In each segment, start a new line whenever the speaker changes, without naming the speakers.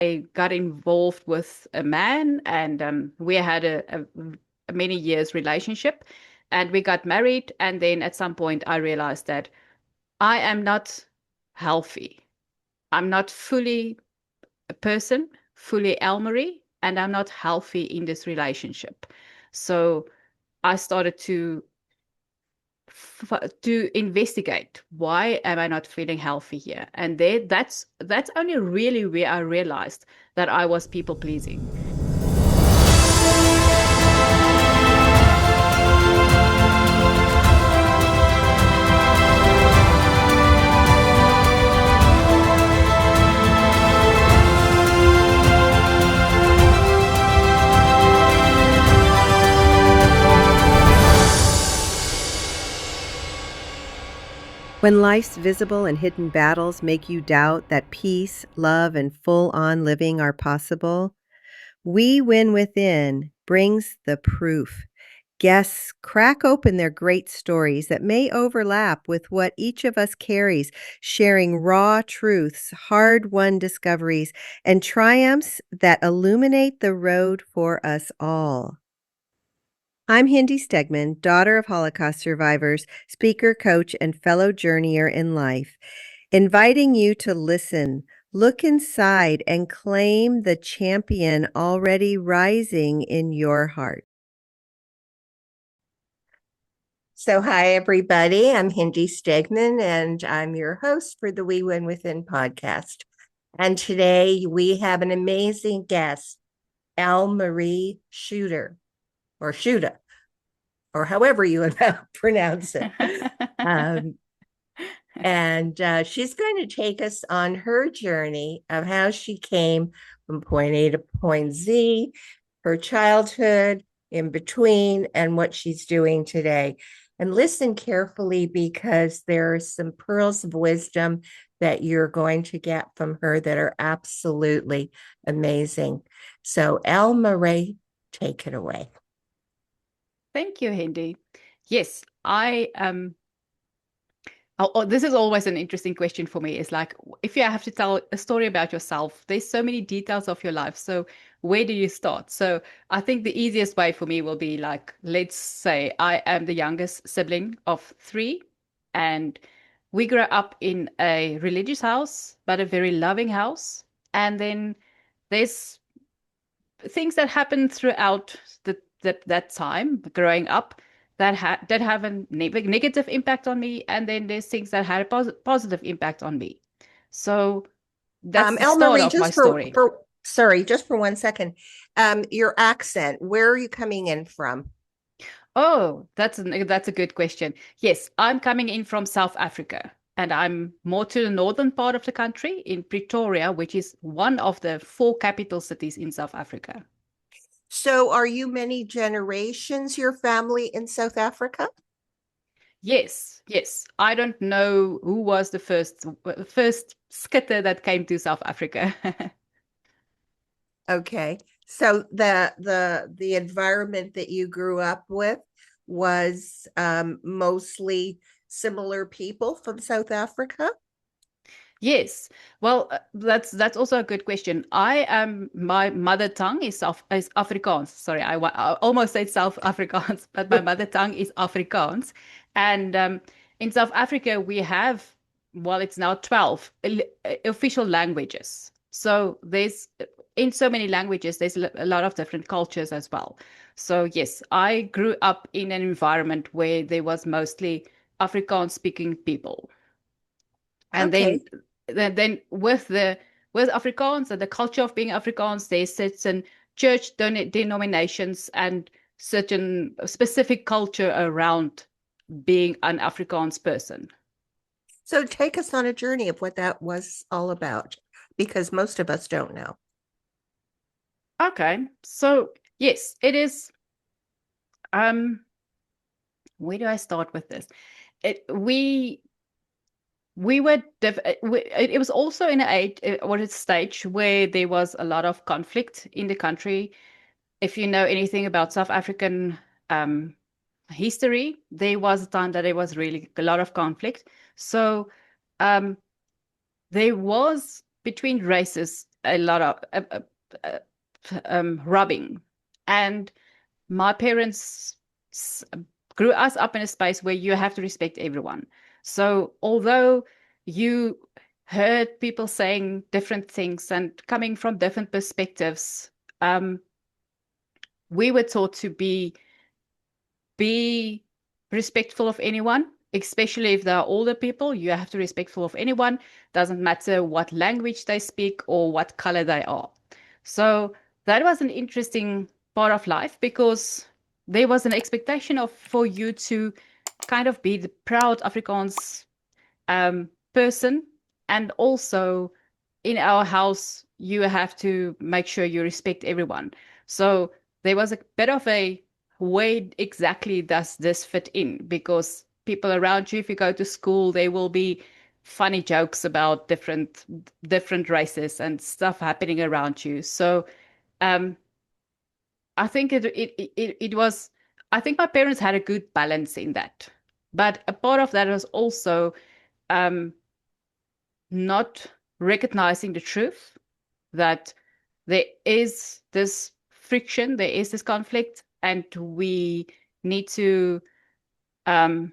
I got involved with a man, and we had a many years relationship, and we got married. And then at some point, I realized that I am not healthy. I'm not fully a person, fully Elmari, and I'm not healthy in this relationship. So I started to investigate, why am I not feeling healthy here? And that's only really where I realized that I was people pleasing.
When life's visible and hidden battles make you doubt that peace, love, and full-on living are possible, We Win Within brings the proof. Guests crack open their great stories that may overlap with what each of us carries, sharing raw truths, hard-won discoveries, and triumphs that illuminate the road for us all. I'm Hindy Stegman, daughter of Holocaust survivors, speaker, coach, and fellow journeyer in life, inviting you to listen, look inside, and claim the champion already rising in your heart. So, hi, everybody. I'm Hindy Stegman, and I'm your host for the We Win Within podcast. And today we have an amazing guest, Elmari Schutte, or Schutte, or however you pronounce it. And she's going to take us on her journey of how she came from point A to point Z, her childhood, in between, and what she's doing today. And listen carefully, because there are some pearls of wisdom that you're going to get from her that are absolutely amazing. So, Elmari, take it away.
Thank you, Hindy. Yes, this is always an interesting question for me. It's like, if you have to tell a story about yourself, there's so many details of your life. So where do you start? So I think the easiest way for me will be like, let's say I am the youngest sibling of three, and we grew up in a religious house, but a very loving house. And then there's things that happen throughout that time growing up that have a negative impact on me, and then there's things that had a positive impact on me. So that's the start
Elmari,
of my
just
story.
sorry, just for 1 second. Your accent, where are you coming in from?
Oh, that's a good question. Yes, I'm coming in from South Africa, and I'm more to the northern part of the country in Pretoria, which is one of the four capital cities in South Africa.
So, are you many generations, your family in South Africa?
Yes, yes. I don't know who was the first skitter that came to South Africa.
Okay. So the environment that you grew up with was mostly similar people from South Africa?
Yes. Well, that's also a good question. I am My mother tongue is Afrikaans. Sorry, I almost said South Afrikaans, but my mother tongue is Afrikaans. And in South Africa, we have, well, it's now 12 official languages. So there's in so many languages, there's a lot of different cultures as well. So yes, I grew up in an environment where there was mostly Afrikaans speaking people. And
Okay.
then with Afrikaans and the culture of being Afrikaans, there's certain church denominations and certain specific culture around being an Afrikaans person.
So take us on a journey of what that was all about, because most of us don't know.
Okay, so yes, it is. Um, where do I start with this? It we were it was also in a stage where there was a lot of conflict in the country. If you know anything about South African um, history, there was a time that there was really a lot of conflict. So um, there was between races a lot of rubbing. And my parents grew us up in a space where you have to respect everyone. So although you heard people saying different things and coming from different perspectives, um, we were taught to be respectful of anyone, especially if they are older people. You have to be respectful of anyone. Doesn't matter what language they speak or what color they are. So that was an interesting part of life because there was an expectation of for you to kind of be the proud Afrikaans person, and also in our house you have to make sure you respect everyone. So there was a bit of a where exactly does this fit in, because people around you, if you go to school, there will be funny jokes about different races and stuff happening around you. So um I think it was, I think my parents had a good balance in that, but a part of that was also um not recognizing the truth that there is this friction, there is this conflict, and we need to um,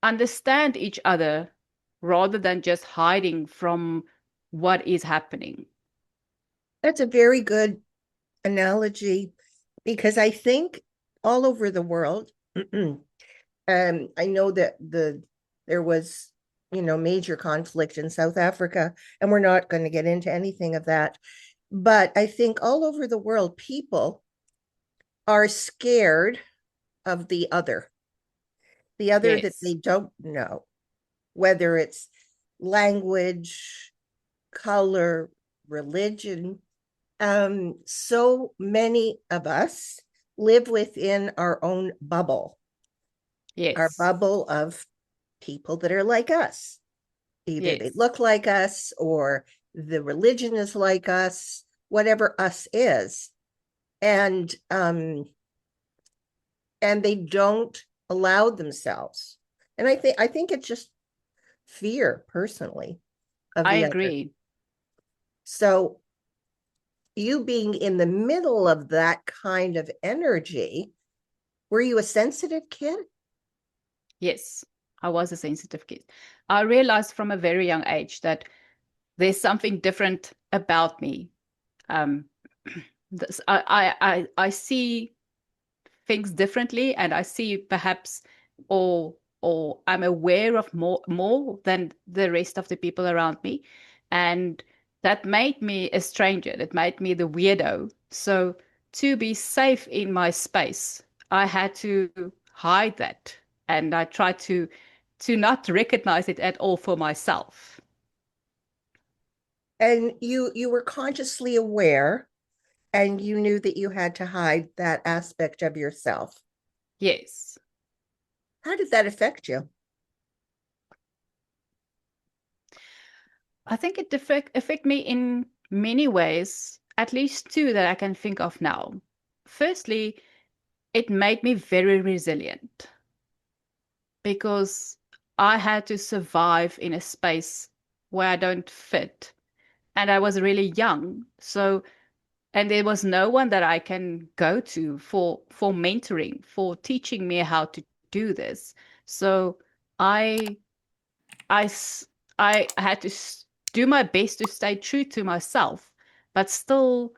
understand each other rather than just hiding from what is happening.
That's a very good analogy because I think all over the world, I know that there was, major conflict in South Africa, and we're not going to get into anything of that. But I think all over the world, people are scared of the other that
Yes,
they don't know, whether it's language, color, religion. So many of us live within our
yes,
bubble of people that are like us. Either they
yes.
look like us or the religion is like us, whatever us is. And and they don't allow themselves. And I think it's just fear personally of
I
the other.
agree.
So you being in the middle of that kind of energy, were you a sensitive kid?
Yes, I was a sensitive kid. I realized from a very young age that there's something different about me. Um, I see things differently, and I see perhaps, or I'm aware of more than the rest of the people around me, and that made me a stranger. That made me the weirdo. So to be safe in my space, I had to hide that, and I tried to not recognize it at all for myself.
And you were consciously aware and you knew that you had to hide that aspect of yourself.
Yes.
How did that affect you?
I think it affect me in many ways, at least two that I can think of now. Firstly, it made me very resilient because I had to survive in a space where I don't fit. And I was really young. So, and there was no one that I can go to for mentoring, for teaching me how to do this. So I I I had to do my best to stay true to myself, but still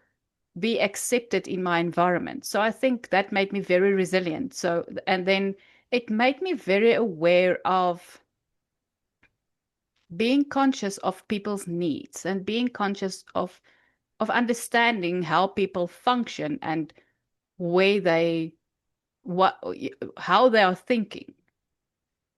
be accepted in my environment. So I think that made me very resilient. So, and then it made me very aware of being conscious of people's needs and being conscious of understanding how people function and where they what how they are thinking.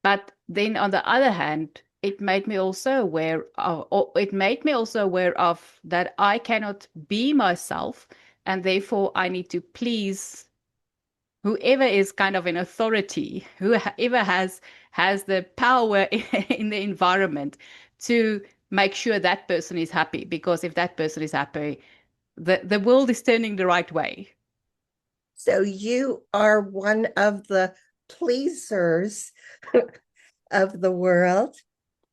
But then on the other hand, it made me also aware of, or it made me also aware of that I cannot be myself, and therefore I need to please whoever is kind of an authority, whoever has the power in the environment to make sure that person is happy. Because if that person is happy, the world is turning the right way.
So you are one of the pleasers of the world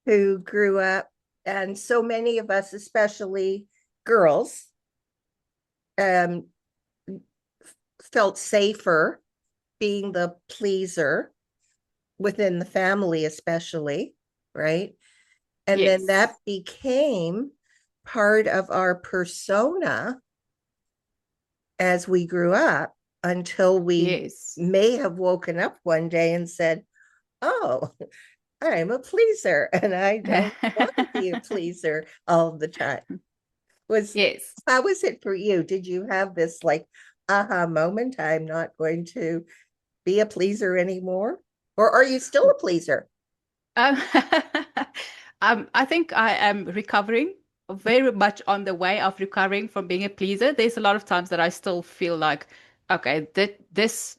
who grew up, and so many of us, especially girls um, felt safer being the pleaser within the family, especially, right? And then that
Yes.
became part of our persona as we grew up until we
Yes.
may have woken up one day and said, oh, I'm a pleaser and I don't want to be a pleaser all the time. Was
Yes.
How was it for you? Did you have this like aha moment? I'm not going to be a pleaser anymore? Or are you still a pleaser?
Um, I think I am recovering, very much on the way of recovering from being a pleaser. There's a lot of times that I still feel like, okay, this,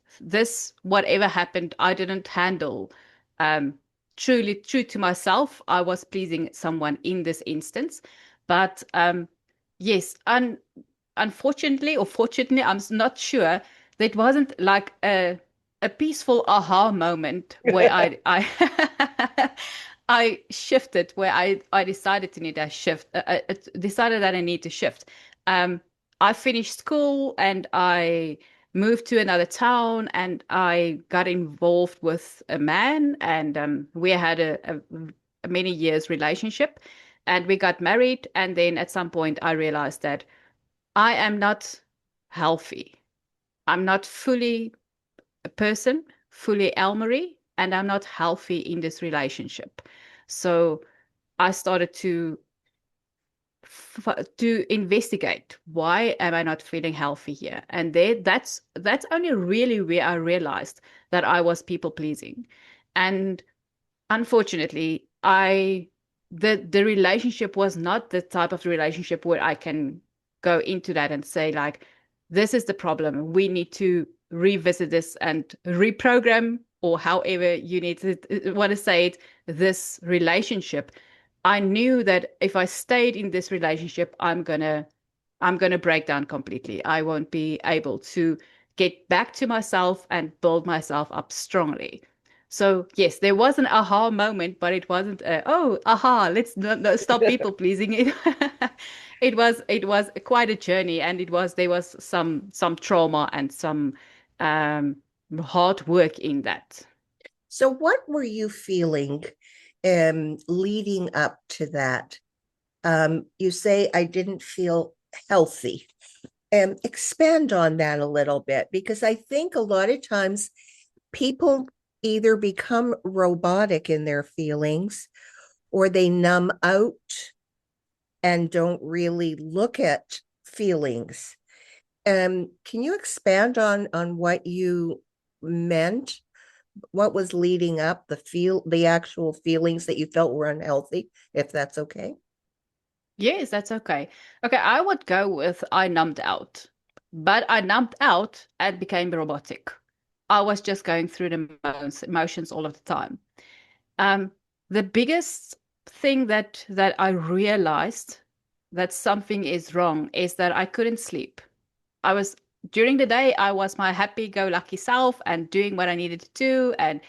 whatever happened, I didn't handle um, truly true to myself. I was pleasing someone in this instance. But yes, unfortunately or fortunately, not sure. That wasn't like a peaceful aha moment where I I shifted, where I decided to need a shift, decided that I need to shift. Um, I finished school and I moved to another town and I got involved with a man and we had a many years relationship and we got married, and then at some point I realized that I am not healthy. I'm not fully a person, fully Elmari, and I'm not healthy in this relationship. So I started to investigate, why am I not feeling healthy here? And that's only really where I realized that I was people pleasing. And unfortunately, the relationship was not the type of relationship where I can go into that and say like, this is the problem. We need to revisit this and reprogram, or however you need to want to say it, this relationship. I knew that if I stayed in this relationship, I'm gonna break down completely. I won't be able to get back to myself and build myself up strongly. So yes, there was an aha moment, but it wasn't oh aha, let's not stop people pleasing it. It was quite a journey, and there was some trauma and some um, hard work in that.
So, what were you feeling leading up to that? You say, I didn't feel healthy. Expand on that a little bit, because I think a lot of times people either become robotic in their feelings or they numb out and don't really look at feelings. Can you expand on what you meant? What was leading up the actual feelings that you felt were unhealthy, if that's okay?
Yes, that's okay. Okay, I would go with I numbed out, but I numbed out and became robotic. I was just going through the emotions all of the time. Um, the biggest thing that I realized that something is wrong is that I couldn't sleep. I was During the day, I was my happy-go-lucky self and doing what I needed to do and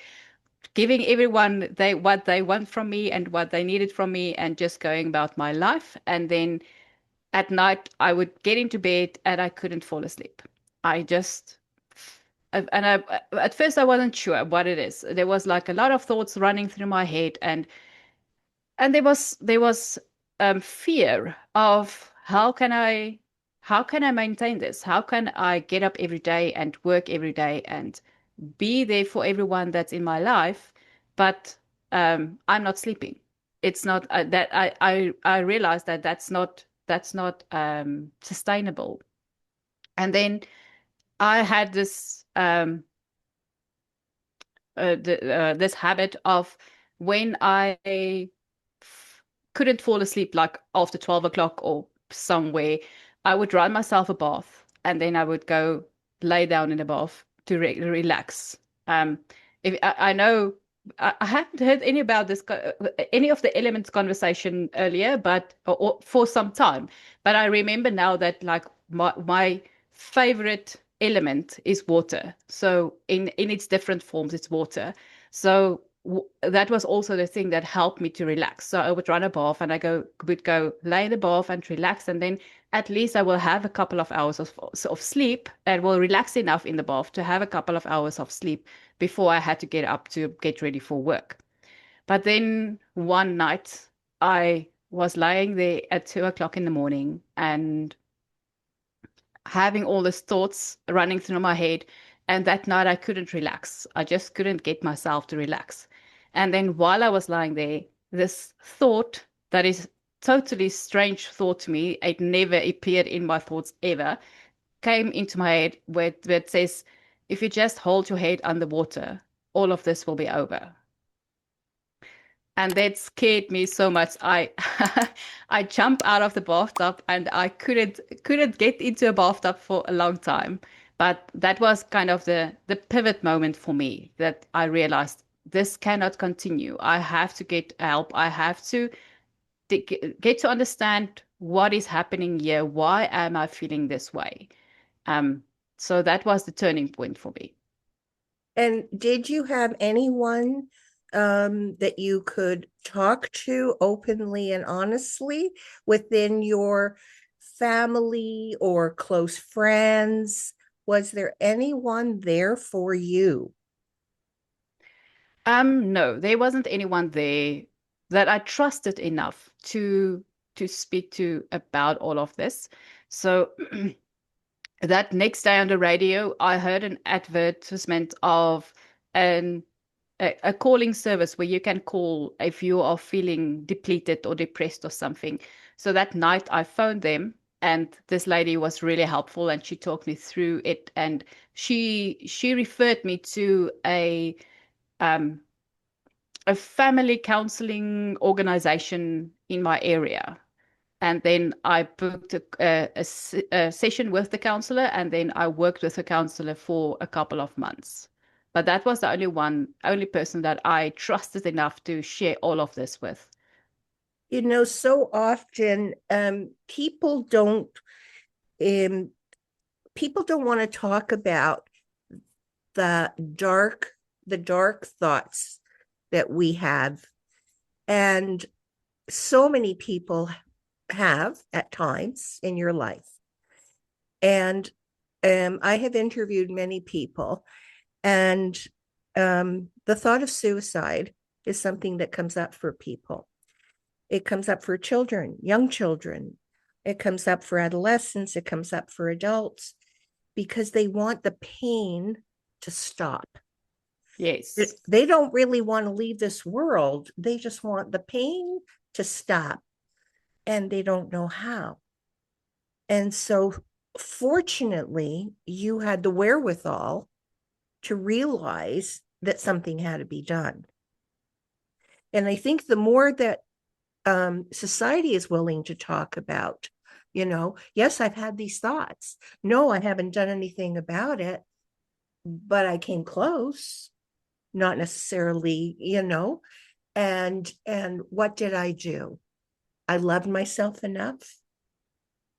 giving everyone what they want from me and what they needed from me and just going about my life. And then at night, I would get into bed and I couldn't fall asleep. I just and I At first I wasn't sure what it is. There was like a lot of thoughts running through my head, and there was fear of how can I maintain this? How can I get up every day and work every day and be there for everyone that's in my life, but I'm not sleeping. It's not that I realized that that's not sustainable. And then I had this habit of when I couldn't fall asleep, like after 12 o'clock or somewhere, I would run myself a bath and then I would go lay down in the bath to relax. Um, if I know I hadn't heard any of the elements conversation earlier, but or for some time. But I remember now that like my favorite element is water. So in its different forms, it's water. So that was also the thing that helped me to relax. So I would run a bath and would go lay in the bath and relax. And then at least I will have a couple of hours of sleep and will relax enough in the bath to have a couple of hours of sleep before I had to get up to get ready for work. But then one night I was lying there at 2 o'clock in the morning and having all these thoughts running through my head. And that night I couldn't relax. I just couldn't get myself to relax. And then while I was lying there, this thought that is totally strange thought to me, it never appeared in my thoughts ever, came into my head where it says, if you just hold your head underwater, all of this will be over. And that scared me so much. I I jumped out of the bathtub and I couldn't get into a bathtub for a long time. But that was kind of the pivot moment for me that I realized this cannot continue. I have to get help. I have to get to understand what is happening here. Why am I feeling this way? Um, so that was the turning point for me.
And did you have anyone that you could talk to openly and honestly within your family or close friends? Was there anyone there for you?
No, there wasn't anyone there that I trusted enough to speak to about all of this. So that next day on the radio, I heard an advertisement of an a calling service where you can call if you are feeling depleted or depressed or something. So that night I phoned them and this lady was really helpful and she talked me through it and she referred me to um a family counseling organization in my area. And then I booked a session with the counselor, and then I worked with the counselor for a couple of months. But that was the only person that I trusted enough to share all of this with.
You know, so often um, people don't want to talk about the dark the dark thoughts that we have. And so many people have at times in your life. And I have interviewed many people, and the thought of suicide is something that comes up for people. It comes up for children, young children. It comes up for adolescents. It comes up for adults because they want the pain to stop.
Yes.
They don't really want to leave this world. They just want the pain to stop, and they don't know how. And so, fortunately, you had the wherewithal to realize that something had to be done. And I think the more that society is willing to talk about, yes, I've had these thoughts. No, I haven't done anything about it, but I came close. Not necessarily, and what did I do? I loved myself enough.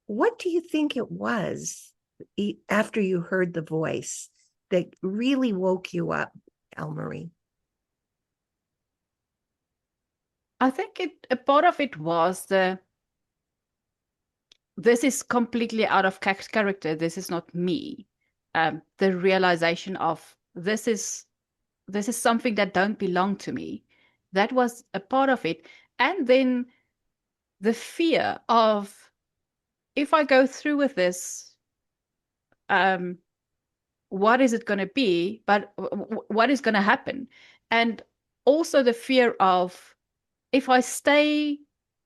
What do you think it was after you heard the voice that really woke you up, Elmari?
I think a part of it was this is completely out of character. This is not me. The realization of this is something that don't belong to me. That was a part of it. And then the fear of if I go through with this, um, what is it going to be? But what is going to happen? And also the fear of if I stay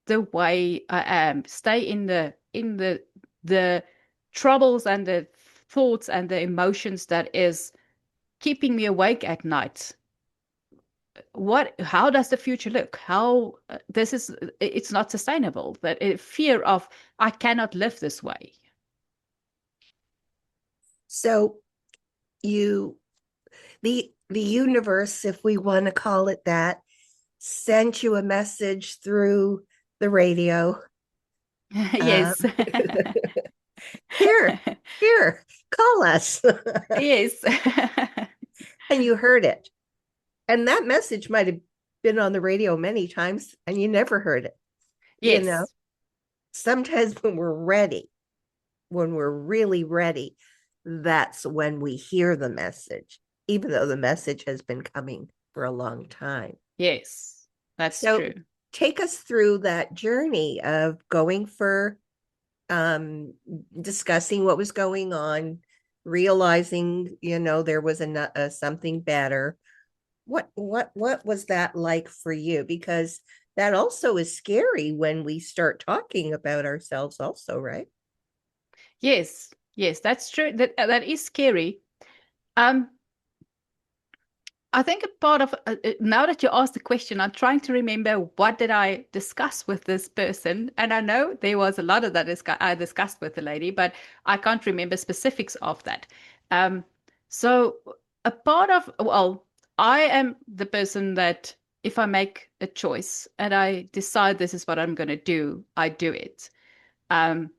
the way I am, stay in the troubles and the thoughts and the emotions that is keeping me awake at night. How does the future look? How this is it's not sustainable. That fear of I cannot live this way.
So you the universe, if we want to call it that, sent you a message through the radio. Um,
Yes.
here, here, call us.
Yes.
And you heard it. And that message might have been on the radio many times and you never heard it. You know,
Yes.
sometimes when we're ready, when we're really ready, that's when we hear the message, even though the message has been coming for a long time.
Yes. That's
So
true.
take us through that journey of going for um discussing what was going on, realizing, there was something better. What was that like for you? Because that also is scary when we start talking about ourselves also, right?
Yes. Yes, that's true. That is scary. Um, I think a part of now that you asked the question, I'm trying to remember what did I discuss with this person, and I know there was a lot of that I discussed with the lady, but I can't remember specifics of that. Um, so a part of well, I am the person that if I make a choice and I decide this is what I'm going to do, I do it. Um,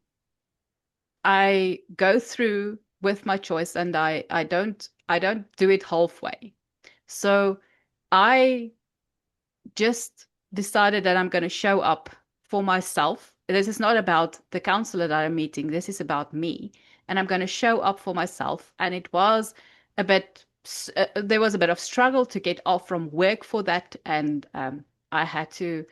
I go through with my choice, and I don't do it halfway. So I just decided that I'm going to show up for myself. This is not about the counselor that I'm meeting. This is about me. And I'm going to show up for myself. And it was a bit, there was a bit of struggle to get off from work for that. And I had to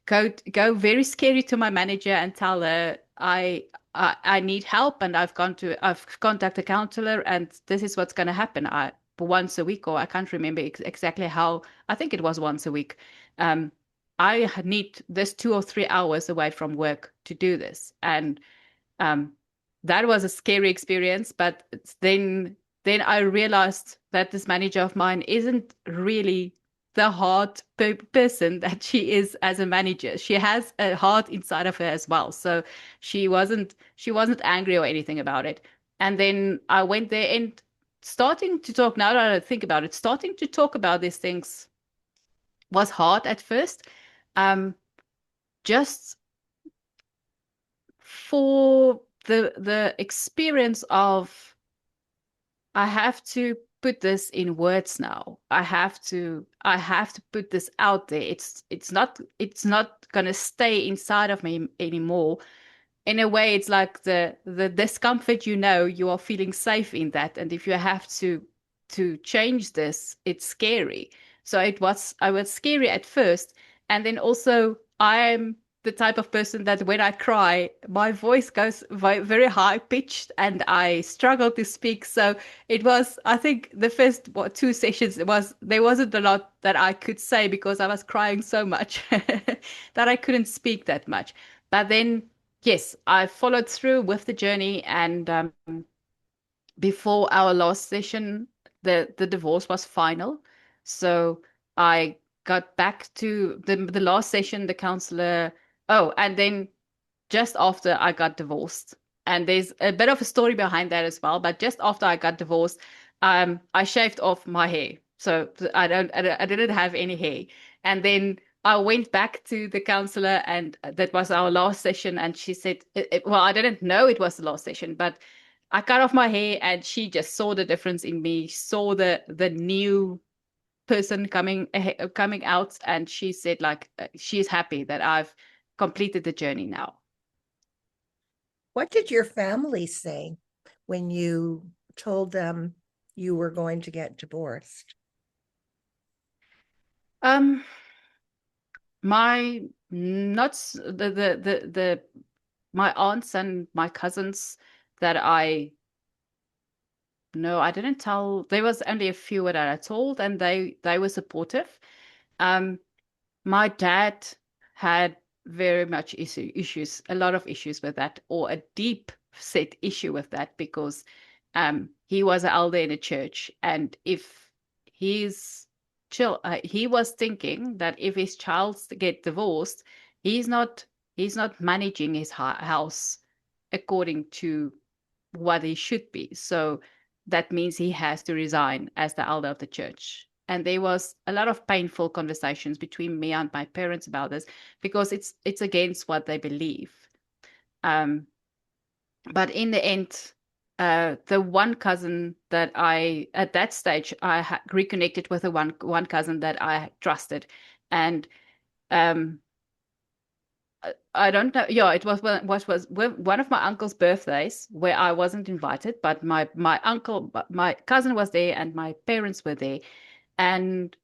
go very scary to my manager and tell her I need help, and I've contacted a counselor, and this is what's going to happen. I once a week, or I can't remember exactly how. I think it was once a week. Um, I need this 2 or 3 hours away from work to do this, and um, that was a scary experience. But then I realized that this manager of mine isn't really the hard person that she is as a manager. She has a heart inside of her as well. So she wasn't angry or anything about it. And then I went there and starting to talk. Now that I think about it, starting to talk about these things was hard at first. Um, just for the experience of I have to put this in words now. I have to put this out there. It's not gonna stay inside of me anymore. In a way, it's like the discomfort, you are feeling safe in that. And if you have to change this, it's scary. So I was scary at first. And then also I'm the type of person that when I cry, my voice goes very high pitched and I struggle to speak. So it was, I think the first 2 sessions, there wasn't a lot that I could say because I was crying so much that I couldn't speak that much. But then, yes, I followed through with the journey, and before our last session, the divorce was final. So I got back to the last session, the counselor. Oh, and then just after I got divorced. And there's a bit of a story behind that as well. But just after I got divorced, I shaved off my hair. So I didn't have any hair. And then I went back to the counselor, and that was our last session. And she said, well, I didn't know it was the last session, but I cut off my hair, and she just saw the difference in me, saw the new person coming out, and she said like she's happy that I've completed the journey now.
What did your family say when you told them you were going to get divorced?
Um, my not the my aunts and my cousins that I know, I didn't tell. There was only a few that I told, and they were supportive. Um, my dad had very much issues, a lot of issues with that, or a deep set issue with that, because he was an elder in a church, and if he's he was thinking that if his child get divorced, he's not he's not managing his house according to what he should be. So that means he has to resign as the elder of the church. And there was a lot of painful conversations between me and my parents about this, because it's against what they believe. Um, but in the end, the one cousin that at that stage, reconnected with the one cousin that I trusted, and um, I don't know. Yeah, it was one of my uncle's birthdays where I wasn't invited, but my cousin was there, and my parents were there, and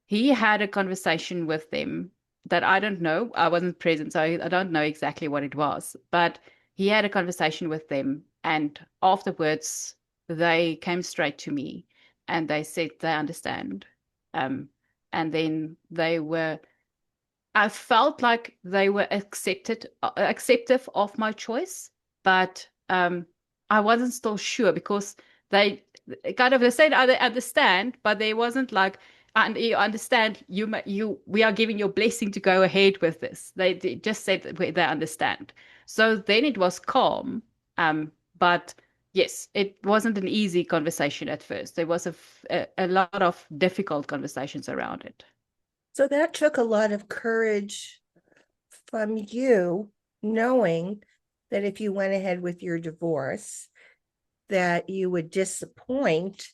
he had a conversation with them that I don't know. I wasn't present, so I don't know exactly what it was. But he had a conversation with them, and afterwards, they came straight to me and they said they understand. Um, and then I felt like they were acceptive of my choice, but I wasn't still sure because they they said they understand, but they wasn't like, and you understand, we are giving your blessing to go ahead with this. They just said that they understand. So then it was calm, but yes, it wasn't an easy conversation at first. There was a lot of difficult conversations around it.
So that took a lot of courage from you, knowing that if you went ahead with your divorce, that you would disappoint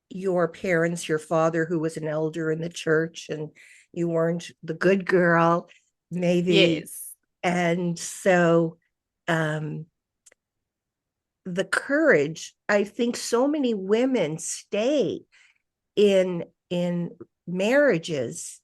your parents, your father, who was an elder in the church, and you weren't the good girl, maybe.
Yes.
And so um, the courage, I think so many women stay in marriages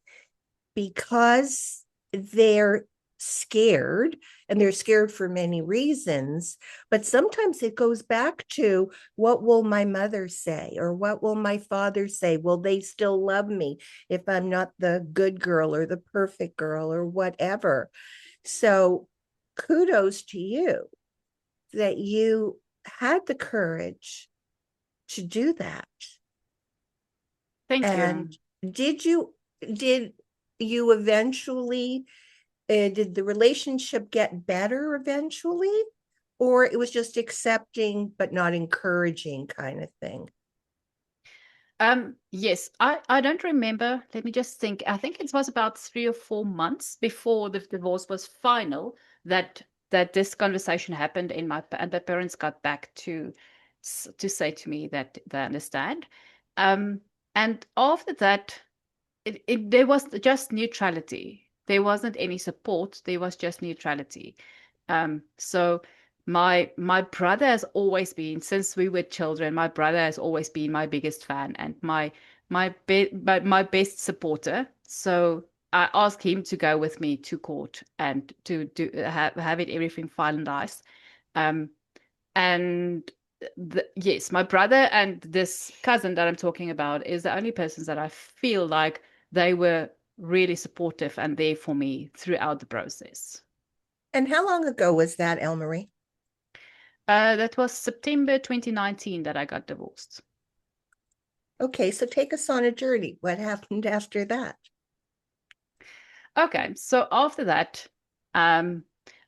because they're scared, and they're scared for many reasons, but sometimes it goes back to, what will my mother say, or what will my father say? Will they still love me if I'm not the good girl or the perfect girl or whatever? So kudos to you that you had the courage to do that.
Thank
And
you.
did you eventually, did the relationship get better eventually, or it was just accepting but not encouraging kind of thing?
Yes, I don't remember. Let me just think. I think it was about 3 or 4 months before the divorce was final that this conversation happened and the parents got back to say to me that they understand. Um, and after that, there was just neutrality. There wasn't any support. There was just neutrality. So my brother has always been, since we were children, my brother has always been my biggest fan and my best supporter. So I asked him to go with me to court and to have it everything finalized. Um, and yes, my brother and this cousin that I'm talking about is the only persons that I feel like they were really supportive and there for me throughout the process.
And how long ago was that, Elmari?
That was September 2019 that I got divorced.
Okay, so take us on a journey. What happened after that?
Okay, so after that, um,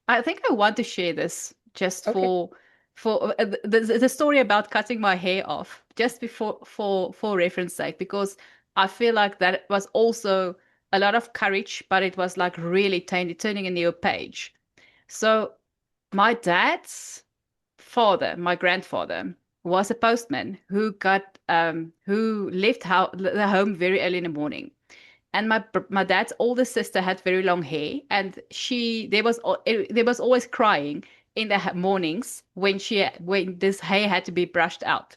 I think I want to share this just
Okay.
for the story about cutting my hair off, just before for reference sake, because I feel like that was also a lot of courage, but it was like really turning a new page. So my dad's father, my grandfather, was a postman who left the home very early in the morning. And my dad's older sister had very long hair, and there was always crying in the mornings when this hair had to be brushed out.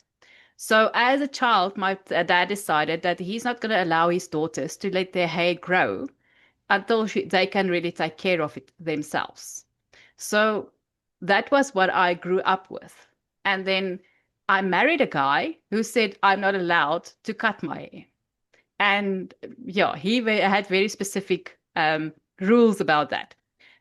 So as a child, my dad decided that he's not going to allow his daughters to let their hair grow until they can really take care of it themselves. So that was what I grew up with. And then I married a guy who said I'm not allowed to cut my hair. And yeah, had very specific rules about that.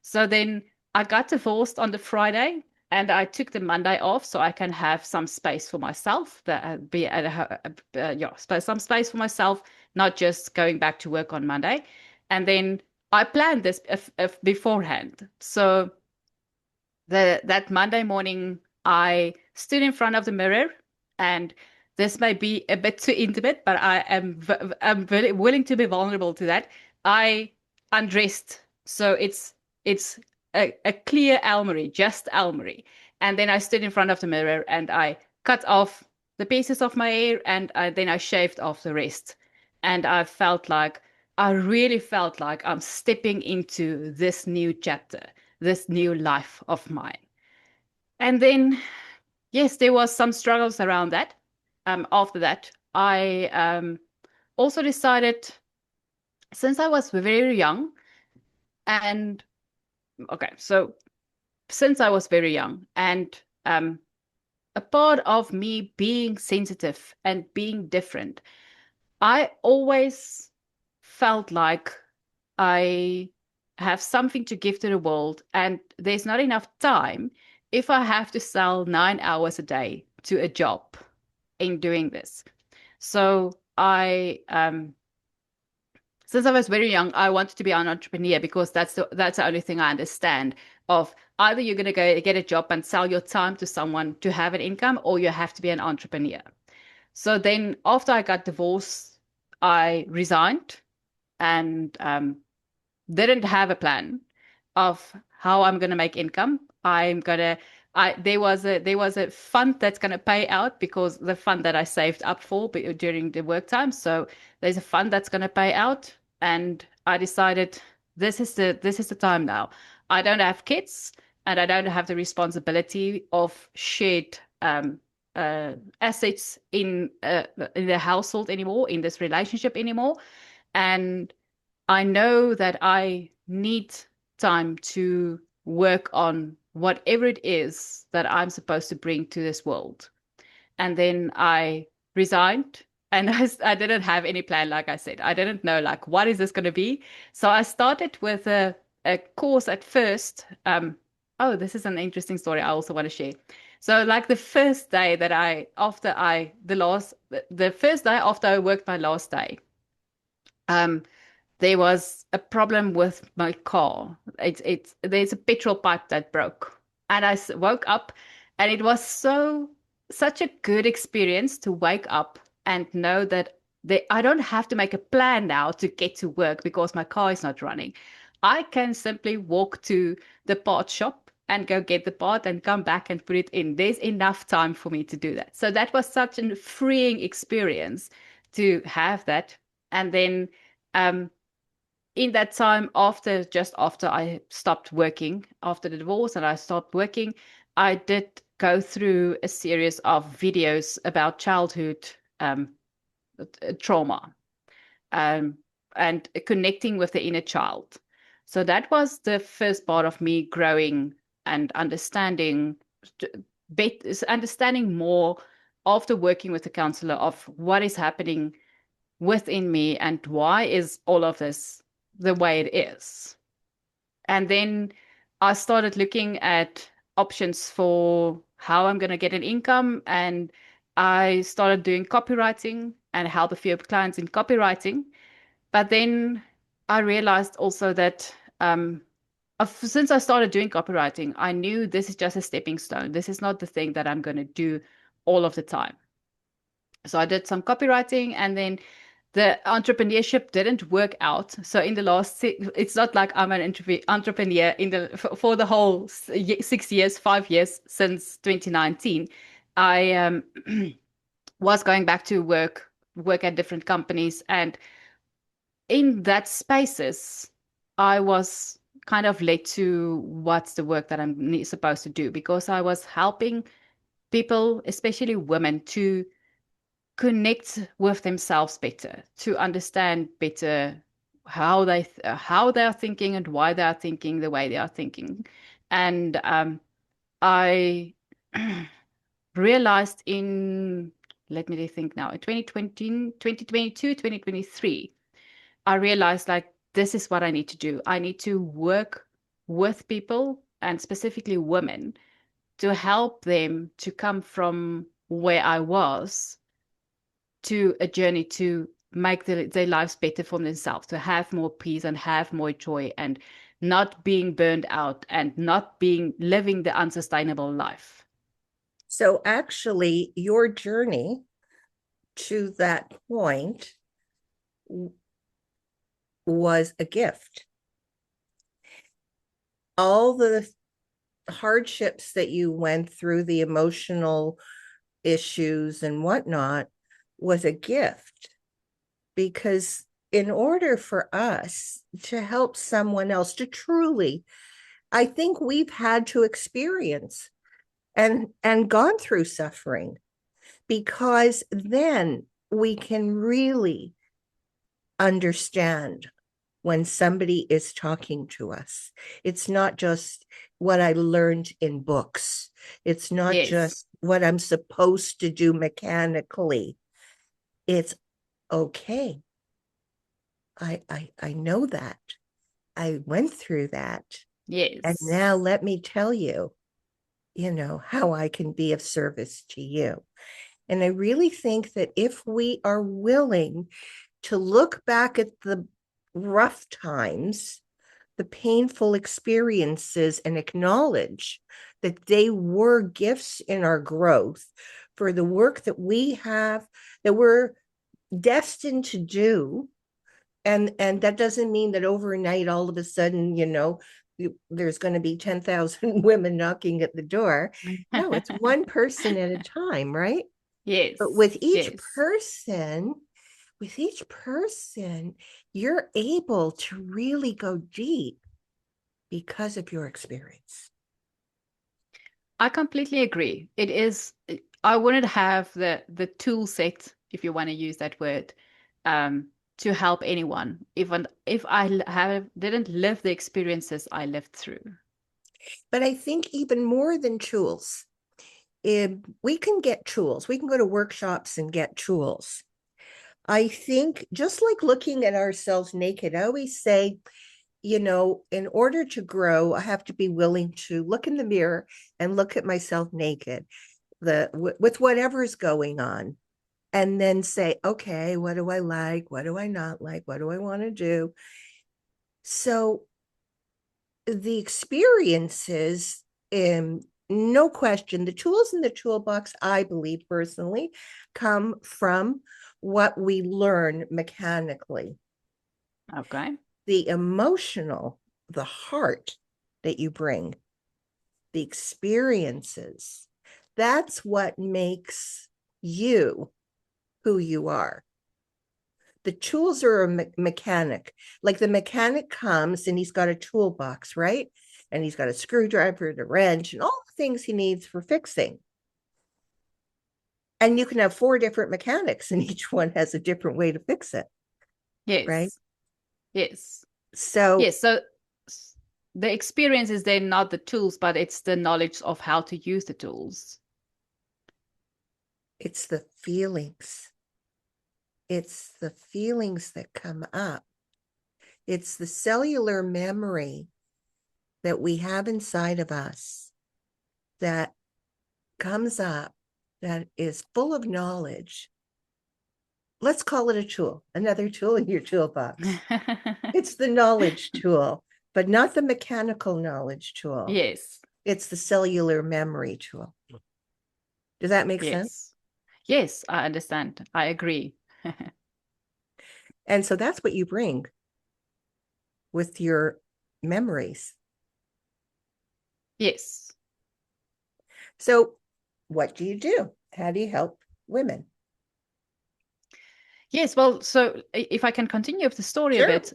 So then I got divorced on the Friday and I took the Monday off so I can have some space for myself, be at yeah, some space for myself, not just going back to work on Monday. And then I planned this if beforehand. So that Monday morning, I stood in front of the mirror, and this may be a bit too intimate, but I'm very willing to be vulnerable to that. I undressed, so it's a clear Elmari, just Elmari, And then I stood in front of the mirror and I cut off the pieces of my hair, and then I shaved off the rest. And I really felt like I'm stepping into this new chapter, this new life of mine. And then, yes, there was some struggles around that. After that, I also decided, since I was very young, and okay, so since I was very young, and a part of me being sensitive and being different, I always felt like I have something to give to the world, and there's not enough time if I have to sell 9 hours a day to a job in doing this. So since I was very young, I wanted to be an entrepreneur because that's the only thing I understand of. Either you're going to go get a job and sell your time to someone to have an income, or you have to be an entrepreneur. So then after I got divorced, I resigned and didn't have a plan of how I'm going to make income. There was a fund that's going to pay out, because the fund that I saved up for during the work time. So there's a fund that's going to pay out, and I decided this is the time now. I don't have kids, and I don't have the responsibility of shared assets in the household anymore, in this relationship anymore, and I know that I need time to work on whatever it is that I'm supposed to bring to this world. And then I resigned, and I didn't have any plan. Like I said, I didn't know, like, what is this going to be. So I started with a course at first. Oh, this is an interesting story I also want to share. So like the first day that the first day after I worked my last day, um, there was a problem with my car. There's a petrol pipe that broke, and I woke up, and it was such a good experience to wake up and know that I don't have to make a plan now to get to work because my car is not running. I can simply walk to the part shop and go get the part and come back and put it in. There's enough time for me to do that. So that was such a freeing experience to have that. And then um, in that time, just after I stopped working, after the divorce and I stopped working, I did go through a series of videos about childhood trauma, um, and connecting with the inner child. So that was the first part of me growing and understanding more after working with the counselor of what is happening within me and why is all of this the way it is. And then I started looking at options for how I'm going to get an income. And I started doing copywriting and help a few clients in copywriting. But then I realized also that since I started doing copywriting, I knew this is just a stepping stone. This is not the thing that I'm going to do all of the time. So I did some copywriting, and then the entrepreneurship didn't work out. So in the it's not like I'm an entrepreneur for the whole 6 years, 5 years since 2019. I was going back to work at different companies, and in that spaces, I was kind of led to what's the work that I'm supposed to do, because I was helping people, especially women, to connect with themselves better, to understand better how they are thinking and why they are thinking the way they are thinking. And I realized in, let me think now, in 2020, 2022, 2023, I realized, like, this is what I need to do. I need to work with people, and specifically women, to help them to come from where I was to a journey to make their lives better for themselves, to have more peace and have more joy, and not being burned out and not being living the unsustainable life.
So actually, your journey to that point was a gift. All the hardships that you went through, the emotional issues and whatnot, was a gift. Because in order for us to help someone else to truly, I think we've had to experience and gone through suffering, because then we can really understand when somebody is talking to us. It's not just what I learned in books. It's not
Yes.
just what I'm supposed to do mechanically. It's okay. I know that. I went through that. And
Yes.
now let me tell you, how I can be of service to you. And I really think that if we are willing to look back at the rough times, the painful experiences, and acknowledge that they were gifts in our growth for the work that we have, that we're destined to do. And that doesn't mean that overnight, all of a sudden, there's going to be 10,000 women knocking at the door. No, it's one person at a time, right? But
Yes. Yes.
with each person, you're able to really go deep because of your experience.
I completely agree. It is, I wouldn't have the tool set, if you want to use that word, um, to help anyone if I didn't live the experiences I lived through.
But I think even more than tools, if we can get tools, we can go to workshops and get tools. I think just like looking at ourselves naked, I always say, in order to grow, I have to be willing to look in the mirror and look at myself naked, with whatever's going on, and then say, okay, what do I like? What do I not like? What do I want to do? So the experiences, no question, the tools in the toolbox, I believe personally, come from what we learn mechanically.
Okay.
The emotional, the heart that you bring, the experiences, that's what makes you who you are. The tools are a mechanic. Like the mechanic comes and he's got a toolbox, right? And he's got a screwdriver, the wrench, and all the things he needs for fixing. And you can have 4 different mechanics, and each one has a different way to fix it, right?
Yes. Yes.
So
Yes. So the experience is then not the tools, but it's the knowledge of how to use the tools.
it's the feelings. It's the feelings that come up. It's the cellular memory that we have inside of us that comes up, that is full of knowledge. Let's call it a tool, another tool in your toolbox. It's the knowledge tool, but not the mechanical knowledge tool.
Yes.
It's the cellular memory tool. Does that make sense?
Yes. Yes, I understand. I agree.
And so that's what you bring with your memories.
Yes.
So, what do you do? How do you help women?
Yes, well, so if I can continue with the story a
Sure.
bit,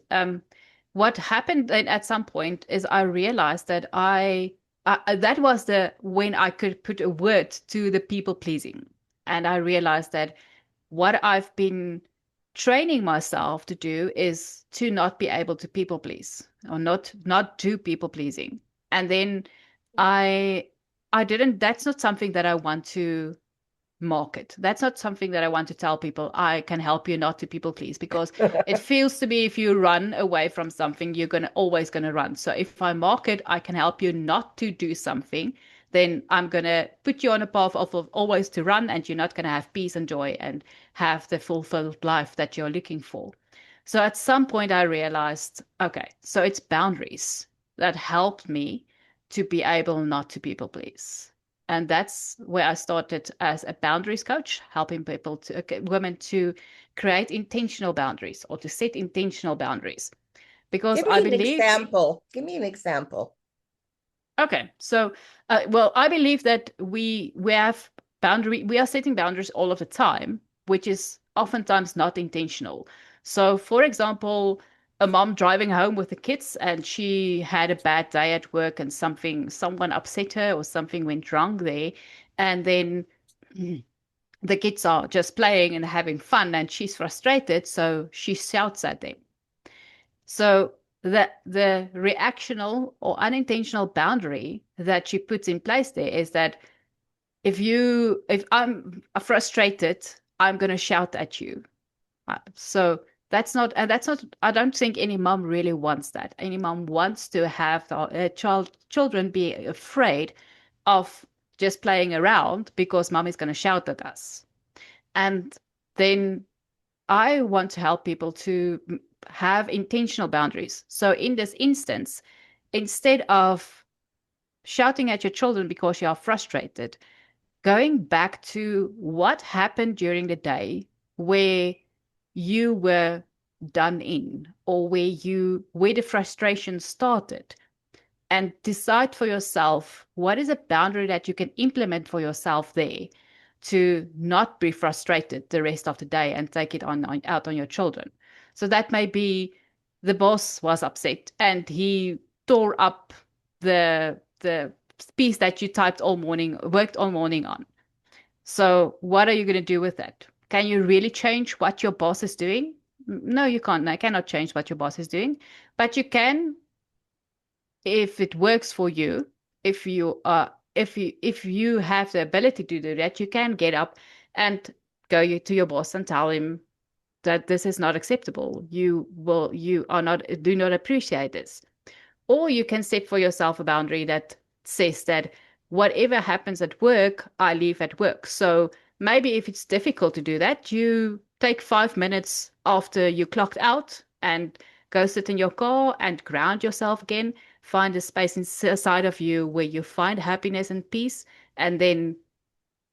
what happened then at some point is I realized that that was the when I could put a word to the people pleasing, and I realized that what I've been training myself to do is to not be able to people please or not do people pleasing, and then I I didn't. That's not something that I want to market. That's not something that I want to tell people. I can help you not to people please, because it feels to me if you run away from something, you're gonna always gonna run. So if I market, I can help you not to do something, then I'm gonna put you on a path of always to run, and you're not gonna have peace and joy and have the fulfilled life that you're looking for. So at some point I realized, okay, so it's boundaries that helped me to be able not to people please. And that's where I started as a boundaries coach, helping people to women to create intentional boundaries or to set intentional boundaries. Because
Give
I
me an
believe,
example. Give me an example.
Okay, so well, I believe that we are setting boundaries all of the time, which is oftentimes not intentional. So, for example, a mom driving home with the kids and she had a bad day at work and someone upset her or something went wrong there, and then the kids are just playing and having fun and she's frustrated, so she shouts at them. So the reactional or unintentional boundary that she puts in place there is that if I'm frustrated, I'm going to shout at you. So that's not I don't think any mom really wants that. Any mom wants to have children be afraid of just playing around because mom is going to shout at us. And then I want to help people to have intentional boundaries. So in this instance, instead of shouting at your children because you are frustrated, going back to what happened during the day where you were done in or where the frustration started, and decide for yourself what is a boundary that you can implement for yourself there to not be frustrated the rest of the day and take it out on your children. So that may be the boss was upset and he tore up the piece that you typed all morning, worked all morning on. So what are you going to do with that? Can you really change what your boss is doing? No, you can't. I cannot change what your boss is doing, but you can, if it works for you, if you have the ability to do that, you can get up and go to your boss and tell him that this is not acceptable. You are not do not appreciate this. Or you can set for yourself a boundary that says that whatever happens at work, I leave at work. So maybe if it's difficult to do that, you take 5 minutes after you clocked out and go sit in your car and ground yourself again. Find a space inside of you where you find happiness and peace. And then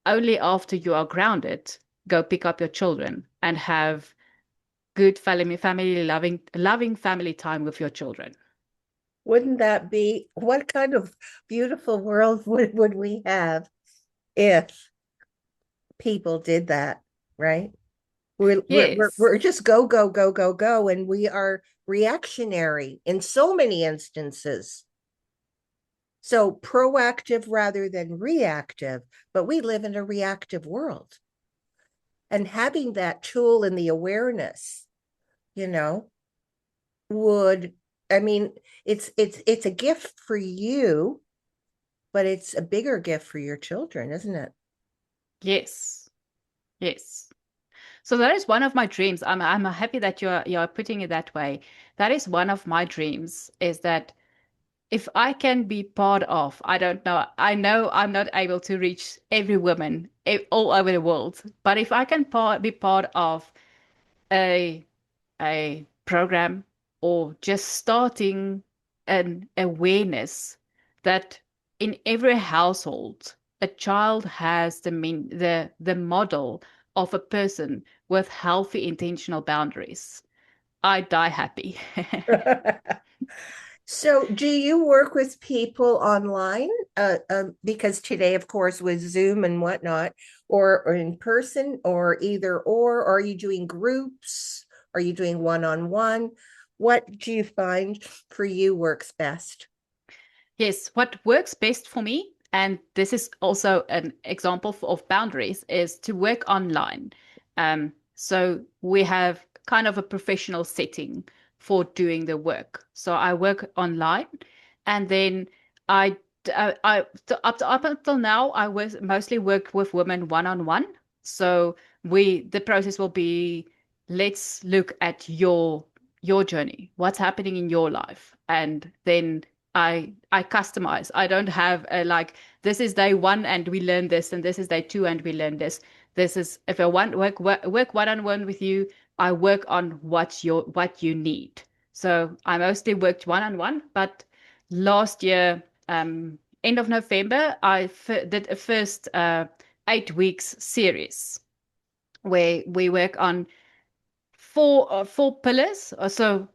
only after you are grounded, go pick up your children and have good family loving family time with your children.
Wouldn't that be what kind of beautiful world would we have if people did that, right? We're
Yes.
just go, go, go, go, go, and we are reactionary in so many instances. So proactive rather than reactive, but we live in a reactive world. And having that tool in the awareness, you know, would, I mean, it's a gift for you, but it's a bigger gift for your children, isn't it?
Yes. Yes. So that is one of my dreams. I'm happy that you're putting it that way. That is one of my dreams, is that if I can be part of, I don't know, I know I'm not able to reach every woman all over the world, but if I can be part of a a program or just starting an awareness that in every household a child has the model of a person with healthy intentional boundaries, I die happy.
So, do you work with people online? Because today, of course, with Zoom and whatnot, or in person, or either or are you doing groups? Are you doing one-on-one? What do you find for you works best?
Yes, what works best for me, and this is also an example of boundaries, is to work online. So we have kind of a professional setting for doing the work. So I work online, and then I, up until now, I was mostly worked with women one on one. So the process will be, let's look at your journey, what's happening in your life, and then I customize. I don't have a like this is day one and we learn this, and this is day two and we learn this. This is if I want work one on one with you, I work on what you need. So I mostly worked one on one, but last year, end of November, I did a first 8 weeks series where we work on four pillars.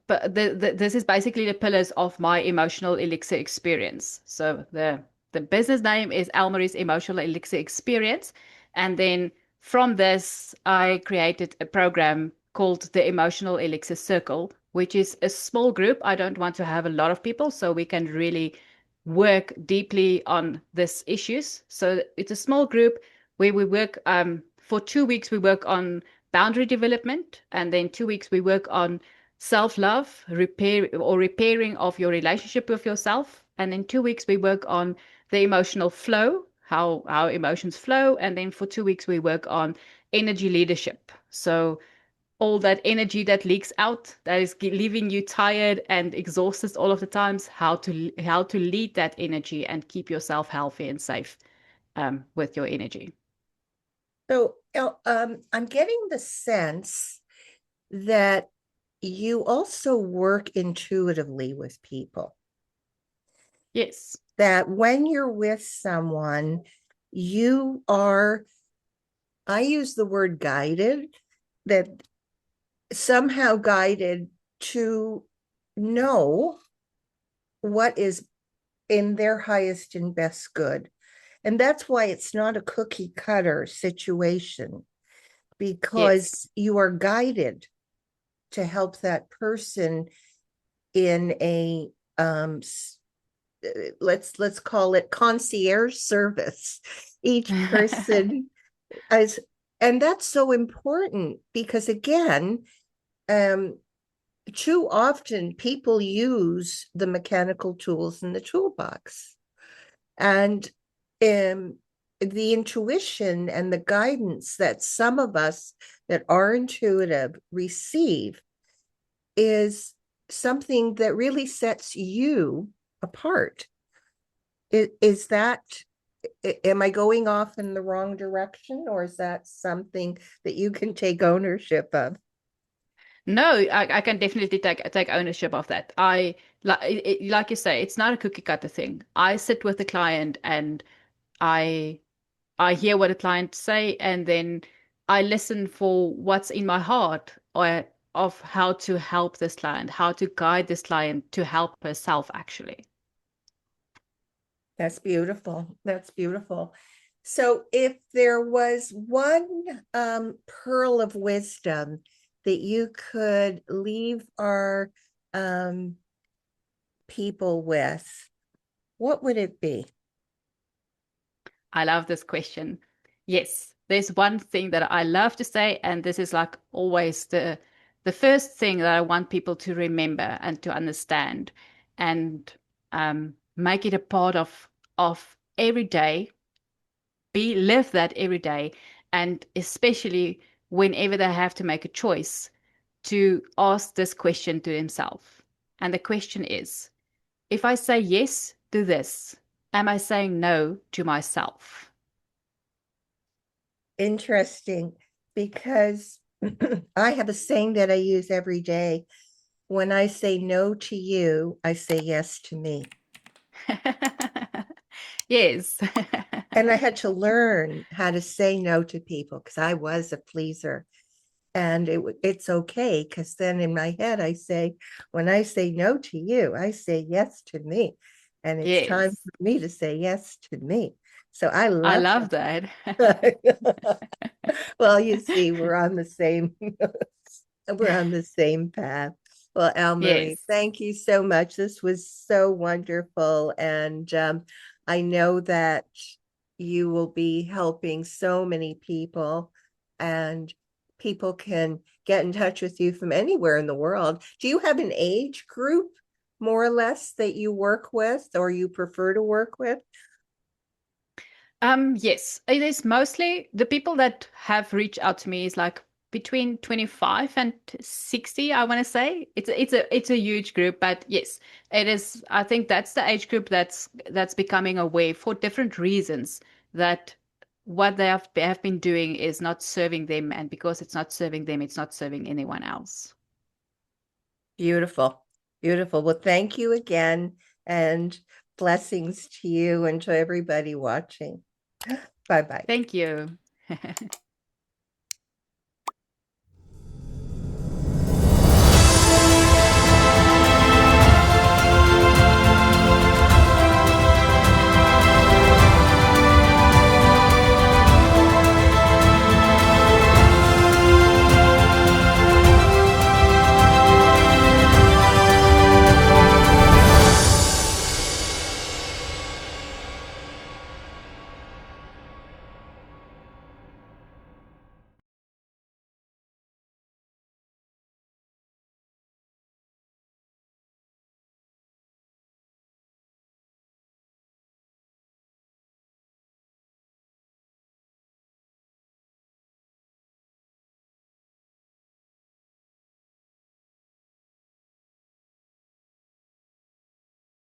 But this is basically the pillars of my emotional elixir experience. So the business name is Elmari's Emotional Elixir Experience, and then from this, I created a program called the Emotional Elixir Circle, which is a small group. I don't want to have a lot of people, so we can really work deeply on these issues. So it's a small group where we work for 2 weeks. We work on boundary development, and then 2 weeks we work on self-love, repairing of your relationship with yourself, and then 2 weeks we work on the emotional flow, how our emotions flow, and then for 2 weeks we work on energy leadership. So all that energy that leaks out, that is leaving you tired and exhausted all of the times, how to lead that energy and keep yourself healthy and safe with your energy.
So, I'm getting the sense that you also work intuitively with people,
Yes.
that when you're with someone, you are, I use the word guided, that somehow guided to know what is in their highest and best good. And that's why it's not a cookie cutter situation,
Yes.
because you are guided to help that person in a let's call it concierge service. Each person as, and that's so important because again, um too often people use the mechanical tools in the toolbox, and the intuition and the guidance that some of us that are intuitive receive is something that really sets you apart. Is that, am I going off in the wrong direction, or is that something that you can take ownership of?
No, I can definitely take ownership of that. Like you say, it's not a cookie cutter thing. I sit with the client and I I hear what a client say, and then I listen for what's in my heart or of how to help this client, how to guide this client to help herself actually.
That's beautiful. That's beautiful. So, if there was one pearl of wisdom that you could leave our um, people with, what would it be?
I love this question. Yes, there's one thing that I love to say, and this is like always the first thing that I want people to remember and to understand, and make it a part of every day. Live that every day, and especially whenever they have to make a choice, to ask this question to themselves. And the question is, if I say yes to this, am I saying no to myself?
Interesting, because I have a saying that I use every day. When I say no to you, I say yes to me.
Yes.
And I had to learn how to say no to people because I was a pleaser. And it's okay, because then in my head I say, when I say no to you, I say yes to me. And it's time
Yes.
for me to say yes to me. So I
I
love
love that.
that. Well, you see, we're on the same we're on the same path. Well, Elmarie,
Yes.
thank you so much. This was so wonderful. And I know that you will be helping so many people, and people can get in touch with you from anywhere in the world. Do you have an age group, more or less, that you work with or you prefer to work with?
Yes, it is mostly the people that have reached out to me is like between 25 and 60, I want to say. It's a huge group, but yes, it is. I think that's the age group that's becoming aware for different reasons that what they have been doing is not serving them, and because it's not serving them, it's not serving anyone else.
Beautiful. Beautiful. Well, thank you again, and blessings to you and to everybody watching. Bye bye.
Thank you.